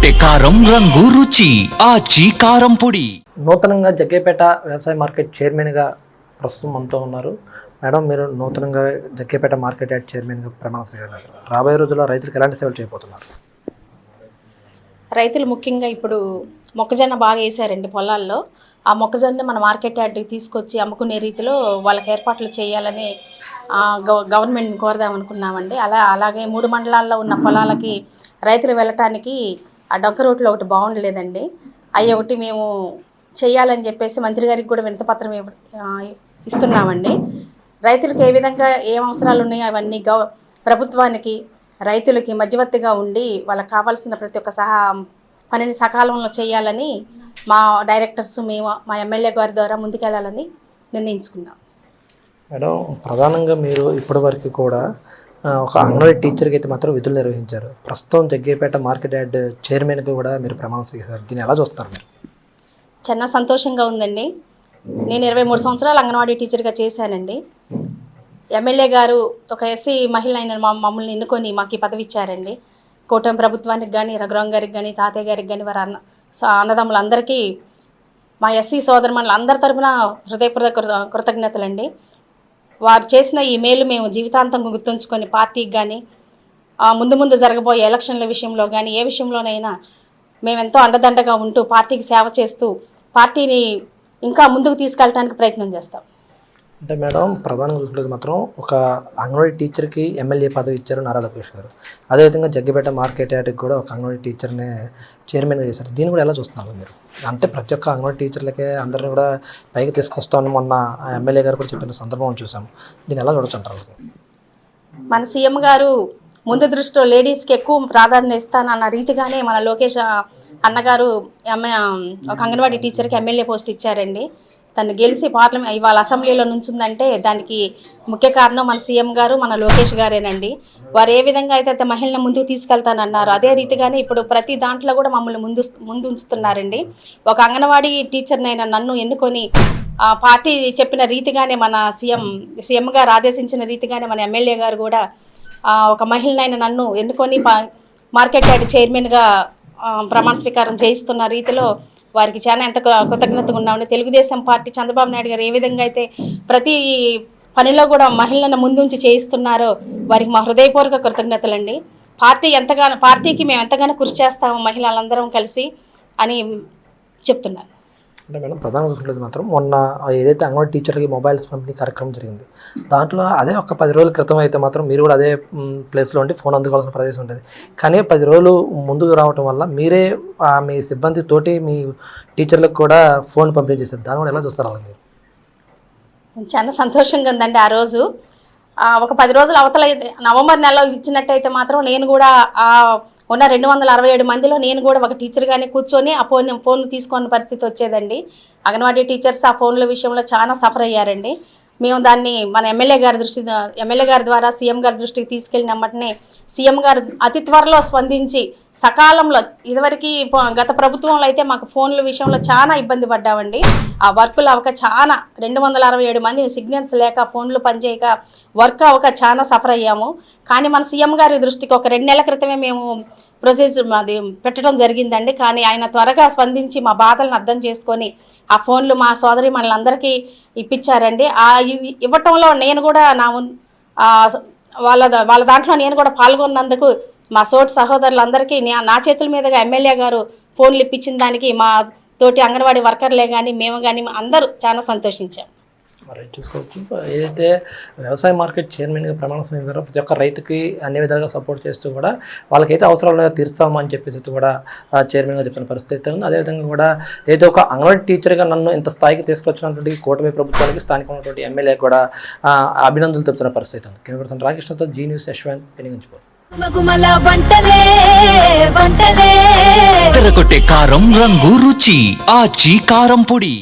ఎర్రగొట్టే కారం రంగు రుచి ఆచి కారం పొడి. నూతనంగా జగ్గేపేట వ్యవసాయ మార్కెట్ చైర్మన్గా ప్రస్తుతం మనతో ఉన్నారు. మేడం, మీరు నూతనంగా జగ్గేపేట మార్కెట్ యార్డ్ చైర్మన్గా ప్రమాణ స్వీకారం చేశారు. రాబోయే రోజుల్లో రైతులకు ఎలాంటి సేవలు చేయబోతున్నారు? రైతులు ముఖ్యంగా ఇప్పుడు మొక్కజొన్న బాగా వేసారండి పొలాల్లో. ఆ మొక్కజొన్న మన మార్కెట్ యార్డ్కి తీసుకొచ్చి అమ్ముకునే రీతిలో వాళ్ళకి ఏర్పాట్లు చేయాలని గవర్నమెంట్ని కోరదాం అనుకున్నామండి. అలాగే 3 మండలాల్లో ఉన్న పొలాలకి రైతులు వెళ్ళటానికి ఆ డొంక రోడ్లు ఒకటి బాగుండలేదండి. అవి ఒకటి మేము చేయాలని చెప్పేసి మంత్రి గారికి కూడా వినతిపత్రం ఇస్తున్నామండి. రైతులకు ఏ విధంగా ఏం అవసరాలు ఉన్నాయో అవన్నీ ప్రభుత్వానికి రైతులకి మధ్యవర్తిగా ఉండి వాళ్ళకి కావాల్సిన ప్రతి ఒక్క పనిని సకాలంలో చేయాలని మా డైరెక్టర్స్ మేము మా ఎమ్మెల్యే గారి ద్వారా ముందుకెళ్ళాలని నిర్ణయించుకున్నాం. మేడం, ప్రధానంగా మీరు ఇప్పటివరకు కూడా ఒక అంగన్వాడీ టీచర్కి అయితే మాత్రం విధులు నిర్వహించారు. ప్రస్తుతం జగ్గేపేట మార్కెట్ యార్డ్ చైర్మన్గా కూడా మీరు ప్రమాణం చేశారు. దీన్ని ఎలా చూస్తున్నారు మీరు? చాలా సంతోషంగా ఉందండి. నేను 23 సంవత్సరాలు అంగన్వాడీ టీచర్గా చేశానండి. ఎమ్మెల్యే గారు ఒక ఎస్సీ మహిళ అయిన మమ్మల్ని ఎన్నుకొని మాకు ఈ పదవి ఇచ్చారండి. కూటమి ప్రభుత్వానికి కానీ, రఘురాం గారికి కానీ, తాతయ్య గారికి కానీ, వారి అన్నదమ్ములందరికీ మా ఎస్సీ సోదరుమణులు అందరి తరపున హృదయపూర్వక కృతజ్ఞతలండి. వారు చేసిన ఈ మేలు మేము జీవితాంతం గుర్తుంచుకొని పార్టీకి కానీ, ముందు జరగబోయే ఎలక్షన్ల విషయంలో కానీ, ఏ విషయంలోనైనా మేమెంతో అండదండగా ఉంటూ పార్టీకి సేవ చేస్తూ పార్టీని ఇంకా ముందుకు తీసుకెళ్ళడానికి ప్రయత్నం చేస్తాం. అంటే మేడం, ప్రధానంగా చూసుకుంటే మాత్రం ఒక అంగన్వాడీ టీచర్కి ఎమ్మెల్యే పదవి ఇచ్చారు నారా లోకేష్ గారు. అదేవిధంగా జగ్గేపేట మార్కెట్ యార్డ్కి కూడా ఒక అంగన్వాడీ టీచర్నే చైర్మన్గా చేశారు. దీన్ని కూడా ఎలా చూస్తున్నారు మీరు? అంటే ప్రతి ఒక్క అంగన్వాడీ టీచర్లకే అందరిని కూడా పైకి తీసుకొస్తామని మొన్న ఎమ్మెల్యే గారు కూడా చెప్పిన సందర్భం చూసాము. దీన్ని ఎలా చూడొచ్చంటారు? మన సీఎం గారు ముందు దృష్టిలో లేడీస్కి ఎక్కువ ప్రాధాన్యత ఇస్తానన్న రీతిగానే మన లోకేష్ అన్నగారు ఒక అంగన్వాడీ టీచర్కి ఎమ్మెల్యే పోస్ట్ ఇచ్చారండి. తను గెలిచి ఇవాళ అసెంబ్లీలో నుంచుందంటే దానికి ముఖ్య కారణం మన సీఎం గారు, మన లోకేష్ గారేనండి. వారు ఏ విధంగా అయితే మహిళలను ముందుకు తీసుకెళ్తానన్నారు అదే రీతిగానే ఇప్పుడు ప్రతి దాంట్లో కూడా మమ్మల్ని ముందు ఉంచుతున్నారండి. ఒక అంగన్వాడీ టీచర్నైనా నన్ను ఎన్నుకొని పార్టీ చెప్పిన రీతిగానే మన సీఎం గారు ఆదేశించిన రీతిగానే మన ఎమ్మెల్యే గారు కూడా ఒక మహిళనైనా నన్ను ఎన్నుకొని మార్కెట్ యార్డ్ చైర్మన్గా ప్రమాణ స్వీకారం చేయిస్తున్న రీతిలో వారికి చాలా ఎంత కృతజ్ఞతగా ఉన్నామని. తెలుగుదేశం పార్టీ చంద్రబాబు నాయుడు గారు ఏ విధంగా అయితే ప్రతి పనిలో కూడా మహిళలను ముందుంచి చేయిస్తున్నారో వారికి మా హృదయపూర్వక కృతజ్ఞతలండి. పార్టీకి మేము ఎంతగానో కృషి చేస్తాము మహిళలందరం కలిసి అని చెప్తున్నాను. అంటే మేడం, ప్రధానంగా చూసుకుంటే మాత్రం మొన్న ఏదైతే అంగన్వాడీ టీచర్కి మొబైల్స్ పంపిణీ కార్యక్రమం జరిగింది, దాంట్లో అదే ఒక 10 రోజుల క్రితం అయితే మాత్రం మీరు కూడా అదే ప్లేస్లో ఉండి ఫోన్ అందుకోవాల్సిన ప్రదేశం ఉంటుంది. కానీ 10 రోజులు ముందుకు రావడం వల్ల మీరే మీ సిబ్బందితోటి మీ టీచర్లకు కూడా ఫోన్ పంపిణీ చేశారు. దాన్ని కూడా ఎలా చూస్తారు అలా మీరు? చాలా సంతోషంగా ఉందండి. ఆ రోజు ఒక 10 రోజులు అవతల నవంబర్ నెలలో ఇచ్చినట్టయితే మాత్రం నేను కూడా ఉన్న 267 మందిలో నేను కూడా ఒక టీచర్గానే కూర్చొని ఆ ఫోన్ తీసుకున్న పరిస్థితి వచ్చేదండి. అంగన్వాడీ టీచర్స్ ఆ ఫోన్ల విషయంలో చాలా సఫర్ అయ్యారండి. మేము దాన్ని మన ఎమ్మెల్యే గారి ద్వారా సీఎం గారి దృష్టికి తీసుకెళ్ళిన వెంటనే సీఎం గారు అతి త్వరలో స్పందించి సకాలంలో, ఇదివరకు గత ప్రభుత్వంలో అయితే మాకు ఫోన్ల విషయంలో చాలా ఇబ్బంది పడ్డామండి. ఆ వర్కులు అవక చాలా 267 మంది సిగ్నల్స్ లేక ఫోన్లు పనిచేయక వర్క్ అవక చాలా సఫర్ అయ్యాము. కానీ మన సీఎం గారి దృష్టికి ఒక 2 నెలల క్రితమే మేము ప్రొసీజర్ అది పెట్టడం జరిగిందండి. కానీ ఆయన త్వరగా స్పందించి మా బాధలను అర్థం చేసుకొని ఆ ఫోన్లు మా సోదరి మనలందరికీ ఇప్పించారండి. ఇవ్వటంలో నేను కూడా వాళ్ళ దాంట్లో నేను కూడా పాల్గొన్నందుకు మా సహోదరులందరికీ నా చేతుల మీదుగా ఎమ్మెల్యే గారు ఫోన్లు ఇప్పించిన దానికి మా తోటి అంగన్వాడీ వర్కర్లే కానీ మేము కానీ అందరూ చాలా సంతోషించాం. రైట్, చూసుకోవచ్చు. ఏదైతే వ్యవసాయ మార్కెట్ చైర్మన్గా ప్రమాణ స్వీకారం ప్రతి ఒక్క రైతుకి అన్ని విధాలుగా సపోర్ట్ చేస్తూ కూడా వాళ్ళకైతే అవసరాలు తీరుస్తామని చెప్పేసి కూడా చైర్మన్గా చెప్తున్న పరిస్థితి ఉంది. అదేవిధంగా కూడా ఏదో ఒక అంగన్వాడీ టీచర్గా నన్ను ఇంత స్థాయికి తీసుకొచ్చినటువంటి కూటమి ప్రభుత్వానికి స్థానిక ఉన్నటువంటి ఎమ్మెల్యే కూడా అభినందనలు తెలుపుతున్న పరిస్థితి ఉంది. కెమెరా రామకృష్ణతో జీ న్యూస్ యశ్వంత్, పెనుగంచిపోరు. ఎర్రగొట్టే కారం రంగు రుచి ఆచి కారం పొడి.